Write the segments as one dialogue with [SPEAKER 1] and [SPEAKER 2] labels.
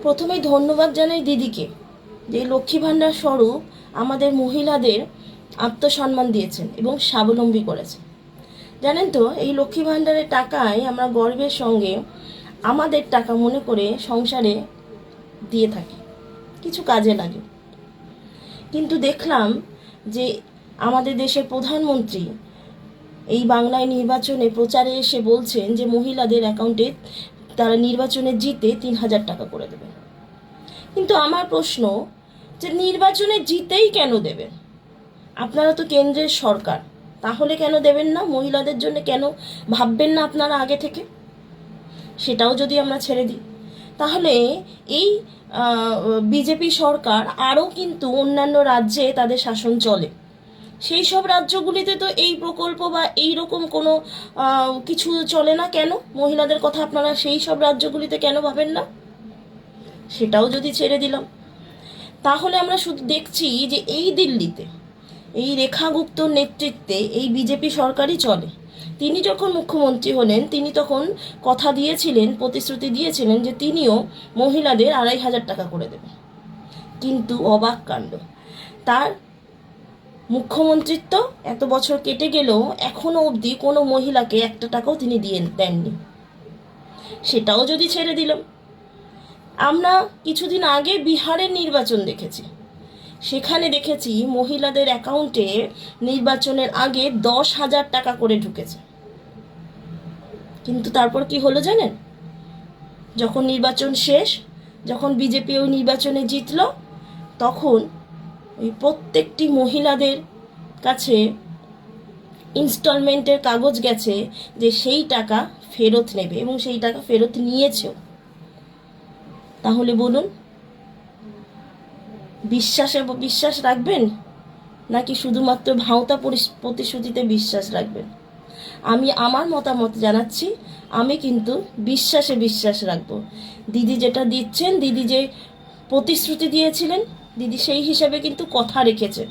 [SPEAKER 1] প্রথমেই ধন্যবাদ জানাই দিদিকে যে লক্ষ্মী ভাণ্ডার স্বরূপ আমাদের মহিলাদের আত্মসম্মান দিয়েছেন এবং স্বাবলম্বী করেছেন। জানেন তো, এই লক্ষ্মী ভাণ্ডারের টাকায় আমরা গর্বের সঙ্গে আমাদের টাকা মনে করে সংসারে দিয়ে থাকি, কিছু কাজে লাগে। কিন্তু দেখলাম যে আমাদের দেশের প্রধানমন্ত্রী এই বাংলায় নির্বাচনে প্রচারে এসে বলছেন যে মহিলাদের অ্যাকাউন্টে তারা নির্বাচনে জিতে 3,000 টাকা করে দেবে। কিন্তু আমার প্রশ্ন যে নির্বাচনে জিতেই কেন দেবেন? আপনারা তো কেন্দ্রের সরকার, তাহলে কেন দেবেন না? মহিলাদের জন্য কেন ভাববেন না আপনারা আগে থেকে? সেটাও যদি আমরা ছেড়ে দিই, তাহলে এই বিজেপি সরকার আরও কিন্তু অন্যান্য রাজ্যে তাদের শাসন চলে। সেই সব রাজ্যগুলিতে তো এই প্রকল্প বা এই রকম কোনো কিছু চলে না। কেন মহিলাদের কথা আপনারা সেই সব রাজ্যগুলিতে কেন ভাবেন না? সেটাও যদি ছেড়ে দিলাম, তাহলে আমরা শুধু দেখছি যে এই দিল্লিতে এই রেখা গুপ্তর নেতৃত্বে এই বিজেপি সরকারই চলে। তিনি যখন মুখ্যমন্ত্রী হলেন তিনি তখন কথা দিয়েছিলেন, প্রতিশ্রুতি দিয়েছিলেন যে তিনিও মহিলাদের 2,500 টাকা করে দেবেন। কিন্তু অবাক কাণ্ড, তার মুখ্যমন্ত্রিত্ব এত বছর কেটে গেলেও এখনও অবধি কোনো মহিলাকে 1 টাকাও তিনি দেননি। সেটাও যদি ছেড়ে দিলাম, আমরা কিছুদিন আগে বিহারের নির্বাচন দেখেছি। সেখানে দেখেছি মহিলাদের অ্যাকাউন্টে নির্বাচনের আগে 10,000 টাকা করে ঢুকেছে। কিন্তু তারপর কি হলো জানেন? যখন নির্বাচন শেষ, যখন বিজেপি ওই নির্বাচনে জিতল, তখন ওই প্রত্যেকটি মহিলাদের কাছে ইনস্টলমেন্টের কাগজ গেছে যে সেই টাকা ফেরত নেবে, এবং সেই টাকা ফেরত নিয়েছেও। তাহলে বলুন, বিশ্বাস রাখবেন নাকি শুধুমাত্র ভাওতা প্রতিশ্রুতিতে বিশ্বাস রাখবেন? আমি আমার মতামত জানাচ্ছি, আমি কিন্তু বিশ্বাস রাখবো। দিদি যেটা দিচ্ছেন, দিদি যে প্রতিশ্রুতি দিয়েছিলেন, দিদি সেই হিসাবে কিন্তু কথা রেখেছেন।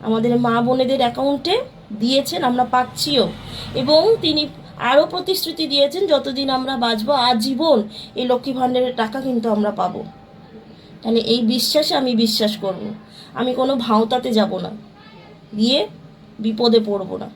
[SPEAKER 1] আমাদের মা বোনেদের অ্যাকাউন্টে দিয়েছেন, আমরা পাচ্ছিও, এবং তিনি আরও প্রতিশ্রুতি দিয়েছেন যতদিন আমরা বাঁচবো আজীবন এই লক্ষ্মী ভাণ্ডারের টাকা কিন্তু আমরা পাবো। তাহলে এই বিশ্বাসে আমি বিশ্বাস করব, আমি কোনো ভাওতাতে যাব না, গিয়ে বিপদে পড়ব না।